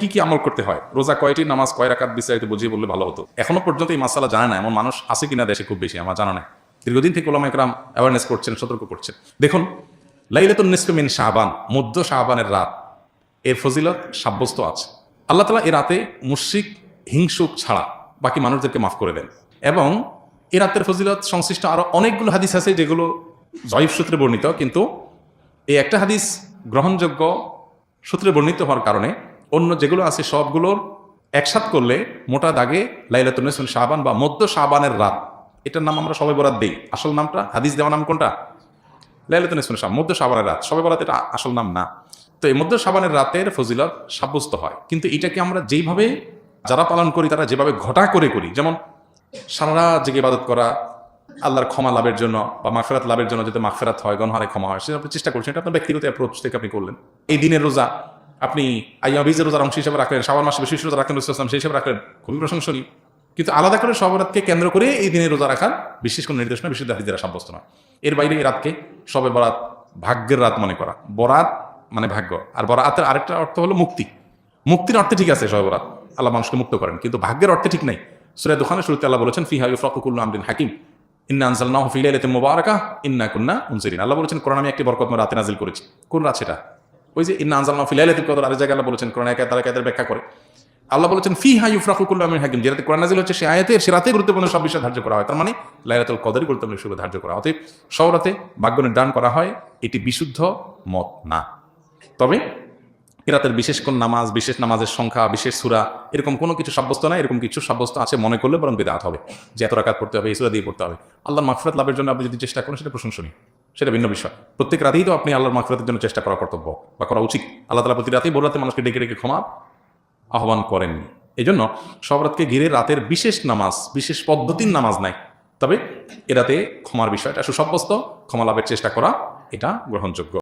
কি কি আমল করতে হয়, রোজা কয়টি, নামাজ কয় রাকাত, বিস্তারিত বুঝিয়ে বললে ভালো হতো। এখনো পর্যন্ত এই মাসালা জানে না এমন মানুষ আছে কিনা দেশে খুব বেশি আমার জানা নাই। দীর্ঘদিন থেকে ওলামা ইকরাম অ্যাওয়ারনেস করছেন, সতর্ক করছেন। দেখুন, লাইলাতুন নিসফি মিন শাবান, মধ্য শাবানের রাত, এর ফজিলত সাব্যস্ত আছে। আল্লাহ তাআলা এ রাতে মুশরিক হিংসুক ছাড়া বাকি মানুষদেরকে মাফ করে দেন। এবং এ রাতের ফজিলত সংশ্লিষ্ট আরো অনেকগুলো হাদিস আছে যেগুলো জয়ীফ সূত্রে বর্ণিত, কিন্তু এই একটা হাদিস গ্রহণযোগ্য সূত্রে বর্ণিত হওয়ার কারণে অন্য যেগুলো আছে সবগুলোর একসাথ করলে মোটা দাগে লাইলাতুন নিসফি মিন শাবান বা মধ্য শাবানের রাত, এটার নাম আমরা সবে বরাত দেই। আসল নামটা, হাদিস দেওয়া নাম কোনটা? লাইলাতুন নিসফি মিন শাবান, মধ্য শাবানের রাত। সবে বরাত এটা আসল নাম না। তো এই মধ্য শাবানের রাতের ফজিলত সাব্যস্ত হয়, কিন্তু এটাকে আমরা যেইভাবে যারা পালন করি তারা যেভাবে ঘটা করে করি, যেমন সারা রাত জেগে ইবাদত করা আল্লাহর ক্ষমা লাভের জন্য বা মাগফিরাত লাভের জন্য, যাতে মাগফিরাত হয়, গণহারে ক্ষমা হয়, সেটা আপনি চেষ্টা করছেন। এটা আপনার ব্যক্তিগত অ্যাপ্রোচ থেকে আপনি করলেন। এই দিনের রোজা আপনি আইয়াম বীজের রোজার অংশ হিসেবে রাখলেন, শাওয়াল মাসে বেশি রোজা রাখলেন, রাসূলুল্লাহ সেই হিসেবে রাখলেন, খুবই প্রশংসনীয়। কিন্তু আলাদা করে শবে বরাতকে কেন্দ্র করে এই দিনের রোজা রাখার বিশেষ কোনো নির্দেশনা বিশুদ্ধ হাদিস দ্বারা সাব্যস্ত নয়। এর বাইরে এই রাতকে শবে বরাত ভাগ্যের রাত মনে করা, বরাত মানে ভাগ্য, আর বরাতের আরেকটা অর্থ হলো মুক্তি। মুক্তির অর্থে ঠিক আছে শবে বরাত, আল্লাহ মানুষকে মুক্ত করেন, কিন্তু ভাগ্যের অর্থে ঠিক নাই। সূরা দুখানের শুরুতে আল্লাহ বলেছেন ফিহা ইউফরাকু কুল্লু আমরিন হাকিম ইন্না আনজালনাহু ফি লাইলাতিন মুবারাকাহ ইন্না কুন্না মুনজিরিন। আল্লাহ বলেছেন কোরআন আমি একটি বরকতময় রাতে নাজিল করেছি। কোন রাত সেটা? ওই যে ইন্না আনজালনাহু ফি লাইলাতিল কদর। আরেক জায়গায় আল্লাহ বলেছেন, কোরআন আয়াত আয়াতের ব্যাখ্যা করে আল্লাহ বলেছেন ফিহা ইউফরাকু কুল্লু আমরিন হাকিম, যে রাতে কোরআন নাজিল হচ্ছে সেই আয়াতের সে রাতে গুরুত্বপূর্ণ সব বিষয় ধার্য করা হয়। তার মানে লাইলাতুল কদরই গুরুত্বপূর্ণ বিষয় ধার্য করা। অতএব সব রাতে ভাগ্য নির্ধারণ করা হয়, এটি বিশুদ্ধ মত না। তবে এ রাতের বিশেষ কোন নামাজ, বিশেষ নামাজের সংখ্যা, বিশেষ সূরা, এরকম কোনো কিছু সাব্যস্ত নাই। এরকম কিছু সাব্যস্ত আছে মনে করলে বরং বিদআত হবে, যে এত রাকাত পড়তে হবে, এই সূরা দিয়ে পড়তে হবে। আল্লাহর মাগফিরাত লাভের জন্য আপনি যদি চেষ্টা করেন সেটা প্রশংসনীয়, সেটা ভিন্ন বিষয়। প্রত্যেক রাতেই তো আপনি আল্লাহর মাগফিরাতের জন্য চেষ্টা করা কর্তব্য বা করা উচিত। আল্লাহ তাআলা প্রতি রাতেই ভোর রাতে মানুষকে ডেকে ডেকে ক্ষমা আহ্বান করেননি। এই জন্য সব রাতকে ঘিরে রাতের বিশেষ নামাজ, বিশেষ পদ্ধতির নামাজ নাই। তবে এ রাতে ক্ষমার বিষয়টা সুসাব্যস্ত, ক্ষমা লাভের চেষ্টা করা এটা গ্রহণযোগ্য।